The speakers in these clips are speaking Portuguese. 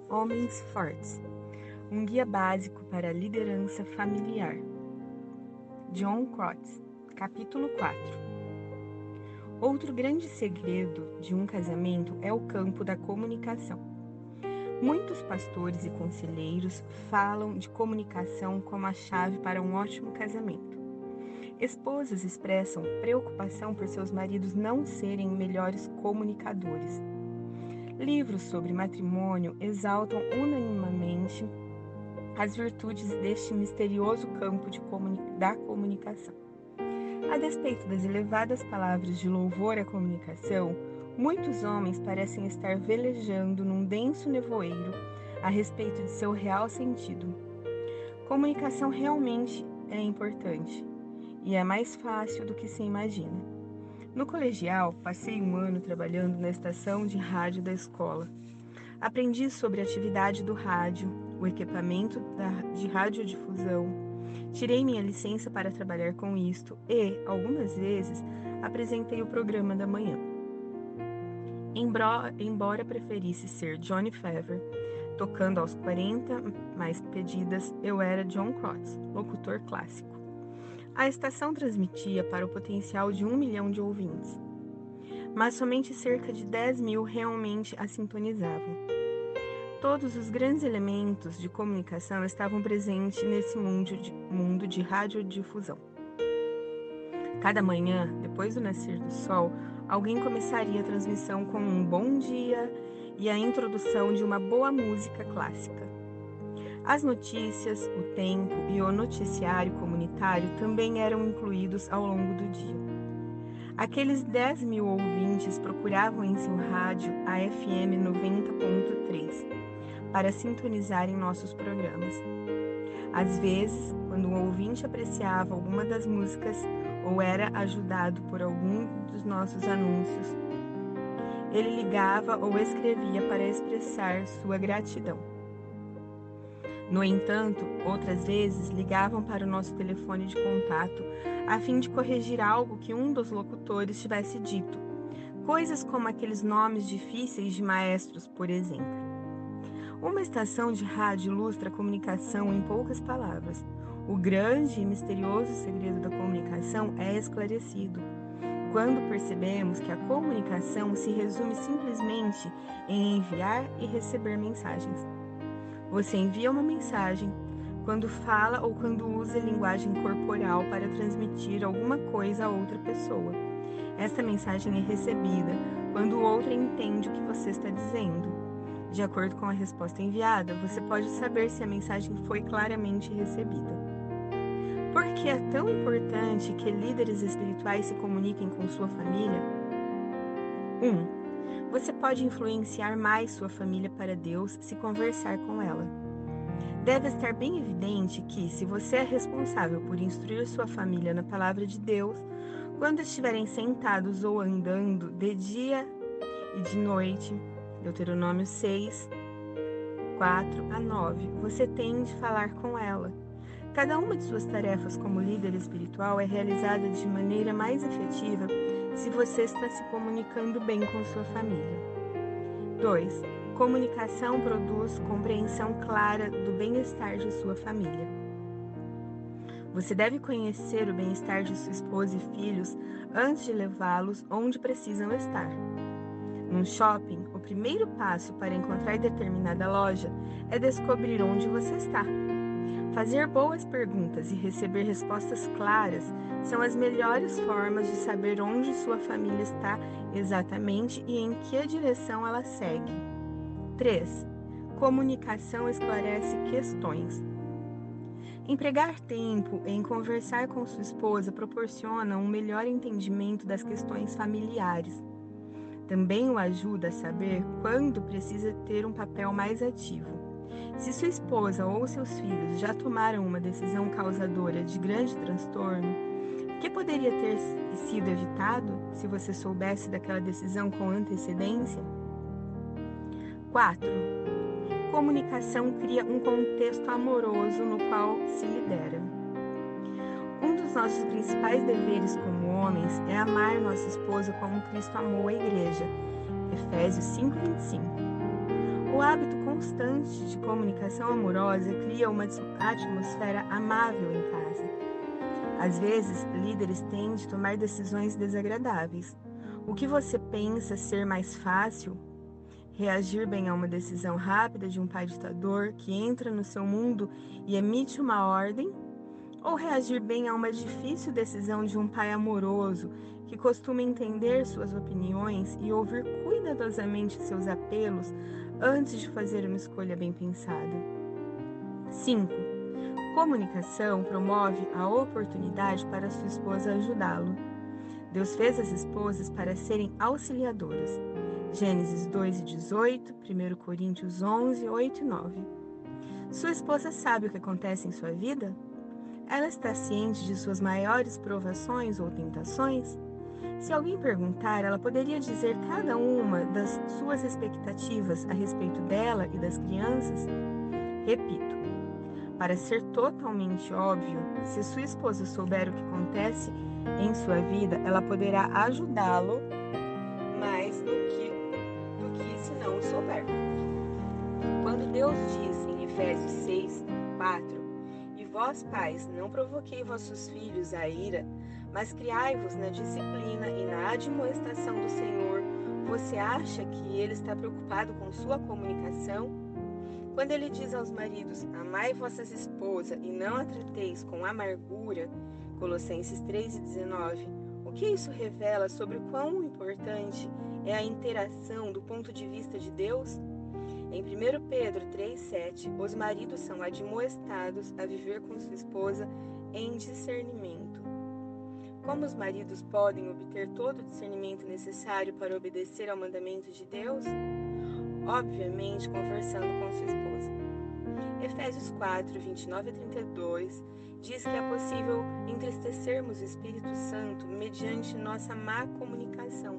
Homens Fortes, um guia básico para a liderança familiar. John Crotts, capítulo 4. Outro grande segredo de um casamento é o campo da comunicação. Muitos pastores e conselheiros falam de comunicação como a chave para um ótimo casamento. Esposas expressam preocupação por seus maridos não serem melhores comunicadores. Livros sobre matrimônio exaltam unanimemente as virtudes deste misterioso campo da comunicação. A despeito das elevadas palavras de louvor à comunicação, muitos homens parecem estar velejando num denso nevoeiro a respeito de seu real sentido. Comunicação realmente é importante e é mais fácil do que se imagina. No colegial, passei um ano trabalhando na estação de rádio da escola. Aprendi sobre a atividade do rádio, o equipamento de radiodifusão. Tirei minha licença para trabalhar com isto e, algumas vezes, apresentei o programa da manhã. Embora preferisse ser Johnny Fever, tocando aos 40 mais pedidas, eu era John Crotts, locutor clássico. A estação transmitia para o potencial de 1 milhão de ouvintes, mas somente cerca de 10 mil realmente a sintonizavam. Todos os grandes elementos de comunicação estavam presentes nesse mundo de radiodifusão. Cada manhã, depois do nascer do sol, alguém começaria a transmissão com um bom dia e a introdução de uma boa música clássica. As notícias, o tempo e o noticiário comunitário também eram incluídos ao longo do dia. Aqueles 10 mil ouvintes procuravam em seu rádio a FM 90.3 para sintonizarem nossos programas. Às vezes, quando um ouvinte apreciava alguma das músicas ou era ajudado por algum dos nossos anúncios, ele ligava ou escrevia para expressar sua gratidão. No entanto, outras vezes ligavam para o nosso telefone de contato a fim de corrigir algo que um dos locutores tivesse dito, coisas como aqueles nomes difíceis de maestros, por exemplo. Uma estação de rádio ilustra a comunicação em poucas palavras. O grande e misterioso segredo da comunicação é esclarecido quando percebemos que a comunicação se resume simplesmente em enviar e receber mensagens. Você envia uma mensagem quando fala ou quando usa linguagem corporal para transmitir alguma coisa a outra pessoa. Esta mensagem é recebida quando o outro entende o que você está dizendo. De acordo com a resposta enviada, você pode saber se a mensagem foi claramente recebida. Por que é tão importante que líderes espirituais se comuniquem com sua família? 1. Você pode influenciar mais sua família para Deus se conversar com ela. Deve estar bem evidente que, se você é responsável por instruir sua família na palavra de Deus, quando estiverem sentados ou andando de dia e de noite, Deuteronômio 6, 4 a 9, você tem de falar com ela. Cada uma de suas tarefas como líder espiritual é realizada de maneira mais efetiva se você está se comunicando bem com sua família. 2. Comunicação produz compreensão clara do bem-estar de sua família. Você deve conhecer o bem-estar de sua esposa e filhos antes de levá-los onde precisam estar. Num shopping, o primeiro passo para encontrar determinada loja é descobrir onde você está. Fazer boas perguntas e receber respostas claras são as melhores formas de saber onde sua família está exatamente e em que direção ela segue. 3. Comunicação esclarece questões. Empregar tempo em conversar com sua esposa proporciona um melhor entendimento das questões familiares. Também o ajuda a saber quando precisa ter um papel mais ativo. Se sua esposa ou seus filhos já tomaram uma decisão causadora de grande transtorno, o que poderia ter sido evitado se você soubesse daquela decisão com antecedência? 4. Comunicação cria um contexto amoroso no qual se lidera. Um dos nossos principais deveres como homens é amar nossa esposa como Cristo amou a igreja. Efésios 5:25. O hábito constante de comunicação amorosa cria uma atmosfera amável em casa. Às vezes, líderes têm de tomar decisões desagradáveis. O que você pensa ser mais fácil? Reagir bem a uma decisão rápida de um pai ditador que entra no seu mundo e emite uma ordem? Ou reagir bem a uma difícil decisão de um pai amoroso que costuma entender suas opiniões e ouvir cuidadosamente seus apelos antes de fazer uma escolha bem pensada? 5. Comunicação promove a oportunidade para sua esposa ajudá-lo. Deus fez as esposas para serem auxiliadoras. Gênesis 2:18, 1 Coríntios 11, 8 e 9. Sua esposa sabe o que acontece em sua vida? Ela está ciente de suas maiores provações ou tentações? Se alguém perguntar, ela poderia dizer cada uma das suas expectativas a respeito dela e das crianças? Repito, para ser totalmente óbvio, se sua esposa souber o que acontece em sua vida, ela poderá ajudá-lo mais do que se não o souber. Quando Deus diz em Efésios 6:4, e vós, pais, não provoquei vossos filhos à ira, mas criai-vos na disciplina e na admoestação do Senhor, você acha que Ele está preocupado com sua comunicação? Quando Ele diz aos maridos, amai vossas esposas e não a trateis com amargura, Colossenses 3:19, o que isso revela sobre o quão importante é a interação do ponto de vista de Deus? Em 1 Pedro 3:7, os maridos são admoestados a viver com sua esposa em discernimento. Como os maridos podem obter todo o discernimento necessário para obedecer ao mandamento de Deus? Obviamente, conversando com sua esposa. Efésios 4:29 a 32 diz que é possível entristecermos o Espírito Santo mediante nossa má comunicação.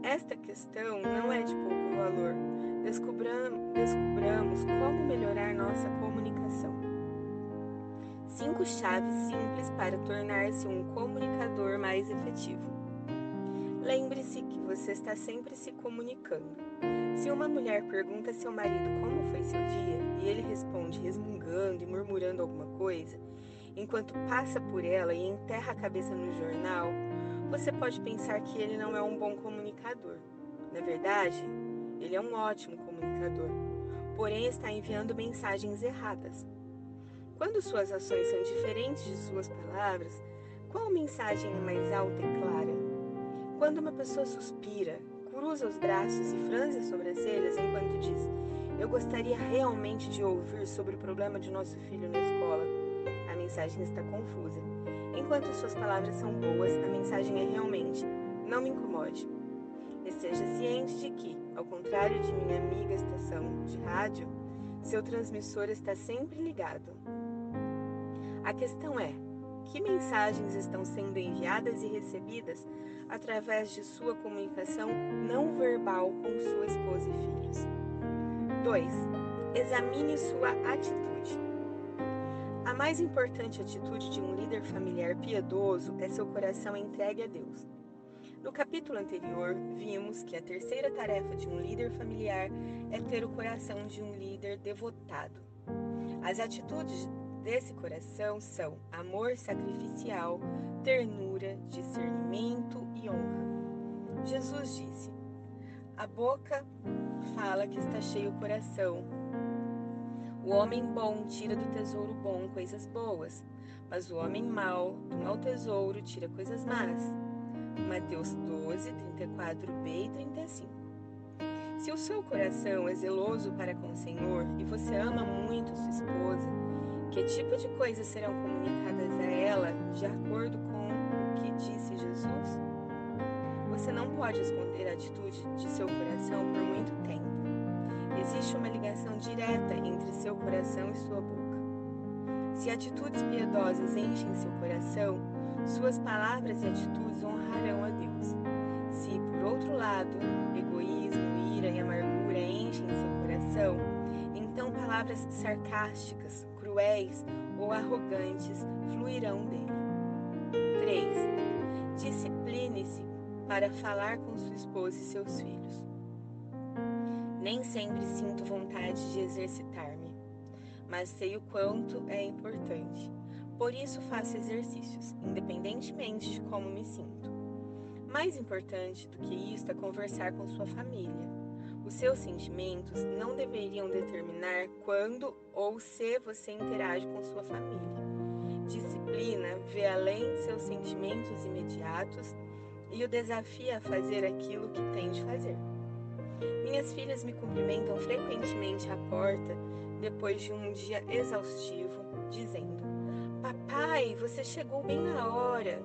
Esta questão não é de pouco valor. Descubramos como melhorar nossa comunicação. 5 chaves simples para tornar-se um comunicador mais efetivo. Lembre-se que você está sempre se comunicando. Se uma mulher pergunta a seu marido como foi seu dia e ele responde resmungando e murmurando alguma coisa, enquanto passa por ela e enterra a cabeça no jornal, você pode pensar que ele não é um bom comunicador. Na verdade, ele é um ótimo comunicador, porém está enviando mensagens erradas. Quando suas ações são diferentes de suas palavras, qual mensagem é mais alta e clara? Quando uma pessoa suspira, cruza os braços e franze as sobrancelhas enquanto diz: eu gostaria realmente de ouvir sobre o problema de nosso filho na escola, a mensagem está confusa. Enquanto suas palavras são boas, a mensagem é realmente: não me incomode. Esteja ciente de que, ao contrário de minha amiga estação de rádio, seu transmissor está sempre ligado. A questão é: que mensagens estão sendo enviadas e recebidas através de sua comunicação não verbal com sua esposa e filhos? 2. Examine sua atitude. A mais importante atitude de um líder familiar piedoso é seu coração entregue a Deus. No capítulo anterior, vimos que a terceira tarefa de um líder familiar é ter o coração de um líder devotado. As atitudes desse coração são amor sacrificial, ternura, discernimento e honra. Jesus disse: a boca fala que está cheio o coração. O homem bom tira do tesouro bom coisas boas, mas o homem mau do mau tesouro tira coisas más. Mateus 12, 34b e 35. Se o seu coração é zeloso para com o Senhor e você ama muito sua esposa, que tipo de coisas serão comunicadas a ela de acordo com o que disse Jesus? Você não pode esconder a atitude de seu coração por muito tempo. Existe uma ligação direta entre seu coração e sua boca. Se atitudes piedosas enchem seu coração, suas palavras e atitudes honrarão a Deus. Se, por outro lado, egoísmo, ira e amargura enchem seu coração, então palavras sarcásticas, cruéis ou arrogantes fluirão dele. 3. Discipline-se para falar com sua esposa e seus filhos. Nem sempre sinto vontade de exercitar-me, mas sei o quanto é importante. Por isso faço exercícios, independentemente de como me sinto. Mais importante do que isso é conversar com sua família. Os seus sentimentos não deveriam determinar quando ou se você interage com sua família. Disciplina vê além de seus sentimentos imediatos e o desafia a fazer aquilo que tem de fazer. Minhas filhas me cumprimentam frequentemente à porta depois de um dia exaustivo, dizendo: "Papai, você chegou bem na hora."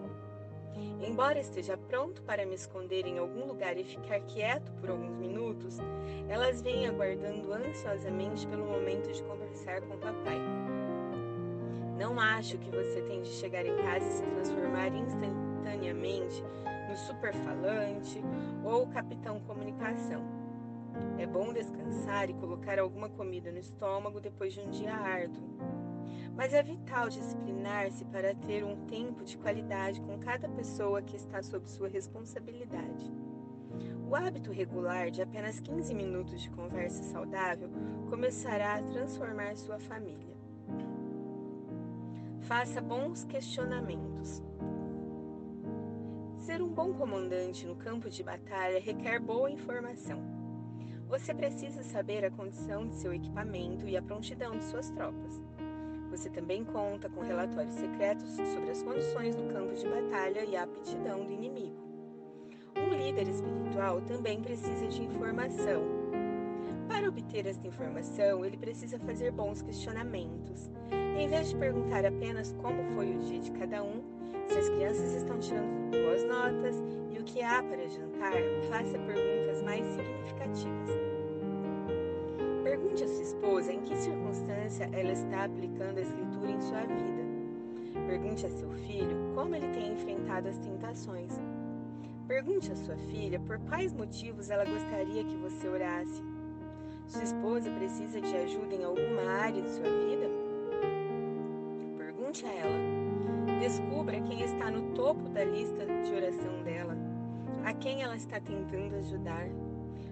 Embora esteja pronto para me esconder em algum lugar e ficar quieto por alguns minutos, elas vêm aguardando ansiosamente pelo momento de conversar com o papai. Não acho que você tem de chegar em casa e se transformar instantaneamente no superfalante ou capitão comunicação. É bom descansar e colocar alguma comida no estômago depois de um dia árduo. Mas é vital disciplinar-se para ter um tempo de qualidade com cada pessoa que está sob sua responsabilidade. O hábito regular de apenas 15 minutos de conversa saudável começará a transformar sua família. Faça bons questionamentos. Ser um bom comandante no campo de batalha requer boa informação. Você precisa saber a condição de seu equipamento e a prontidão de suas tropas. Você também conta com relatórios secretos sobre as condições do campo de batalha e a aptidão do inimigo. Um líder espiritual também precisa de informação. Para obter esta informação, ele precisa fazer bons questionamentos. Em vez de perguntar apenas como foi o dia de cada um, se as crianças estão tirando boas notas e o que há para jantar, faça perguntas mais significativas. Pergunte a sua esposa em que circunstância ela está aplicando a escritura em sua vida. Pergunte a seu filho como ele tem enfrentado as tentações. Pergunte a sua filha por quais motivos ela gostaria que você orasse. Sua esposa precisa de ajuda em alguma área de sua vida? Pergunte a ela. Descubra quem está no topo da lista de oração dela, a quem ela está tentando ajudar.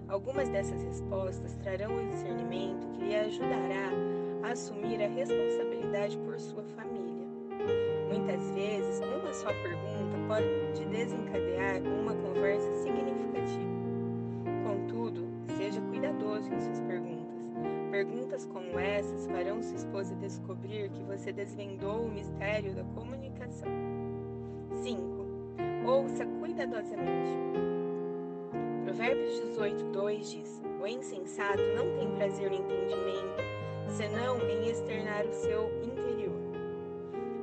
Algumas dessas respostas trarão o discernimento que lhe ajudará a assumir a responsabilidade por sua família. Muitas vezes, uma só pergunta pode desencadear uma conversa significativa. Contudo, seja cuidadoso em suas perguntas. Perguntas como essas farão sua esposa descobrir que você desvendou o mistério da comunicação. 5. Ouça cuidadosamente. Provérbios 18:2 diz: "O insensato não tem prazer no entendimento, senão em externar o seu interior."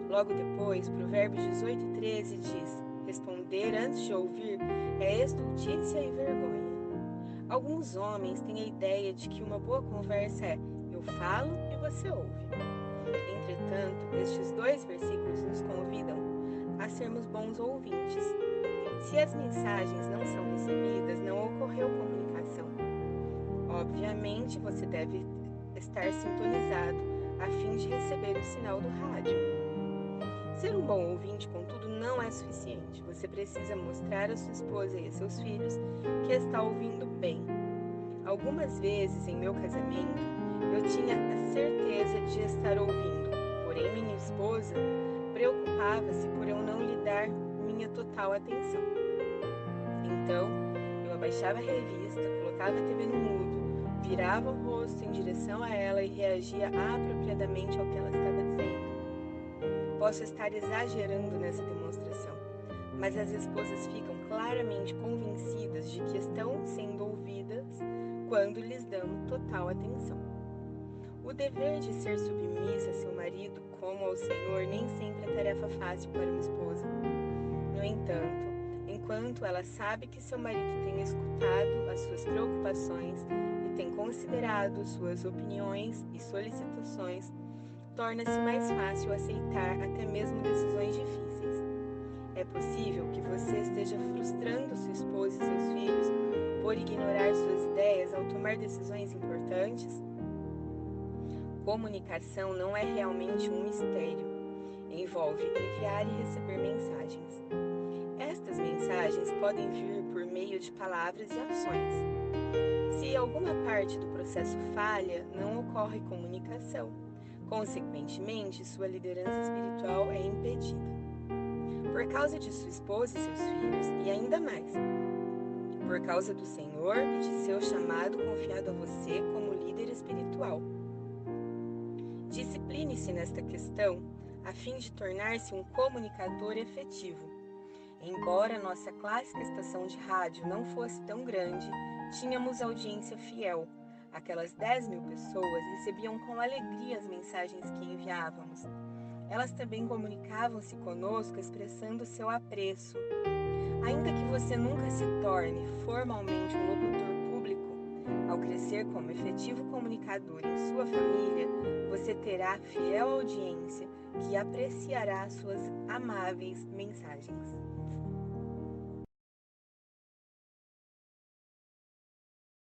Logo depois, Provérbios 18:13 diz: "Responder antes de ouvir é estultícia e vergonha." Alguns homens têm a ideia de que uma boa conversa é: eu falo e você ouve. Entretanto, estes 2 versículos nos convidam a sermos bons ouvintes. Se as mensagens não são recebidas, não ocorreu comunicação. Obviamente, você deve estar sintonizado a fim de receber o sinal do rádio. Ser um bom ouvinte, contudo, não é suficiente. Você precisa mostrar à sua esposa e a seus filhos que está ouvindo bem. Algumas vezes, em meu casamento, eu tinha a certeza de estar ouvindo, porém minha esposa preocupava-se por eu não lhe dar minha total atenção. Então, eu abaixava a revista, colocava a TV no mudo, virava o rosto em direção a ela e reagia apropriadamente ao que ela estava dizendo. Posso estar exagerando nessa demonstração, mas as esposas ficam claramente convencidas de que estão sendo ouvidas quando lhes damos total atenção. O dever de ser submissa a seu marido como ao Senhor nem sempre é tarefa fácil para uma esposa. No entanto, enquanto ela sabe que seu marido tem escutado as suas preocupações e tem considerado suas opiniões e solicitações, torna-se mais fácil aceitar até mesmo decisões difíceis. É possível que você esteja frustrando sua esposa e seus filhos por ignorar suas ideias ao tomar decisões importantes? Comunicação não é realmente um mistério. Envolve enviar e receber mensagens. Estas mensagens podem vir por meio de palavras e ações. Se alguma parte do processo falha, não ocorre comunicação. Consequentemente, sua liderança espiritual é impedida. Por causa de sua esposa e seus filhos, e ainda mais, por causa do Senhor e de seu chamado confiado a você como líder espiritual. Discipline-se nesta questão, a fim de tornar-se um comunicador efetivo. Embora nossa clássica estação de rádio não fosse tão grande, tínhamos audiência fiel. Aquelas 10.000 pessoas recebiam com alegria as mensagens que enviávamos. Elas também comunicavam-se conosco expressando seu apreço. Ainda que você nunca se torne formalmente um locutor público, ao crescer como efetivo comunicador em sua família, você terá fiel audiência que apreciará suas amáveis mensagens.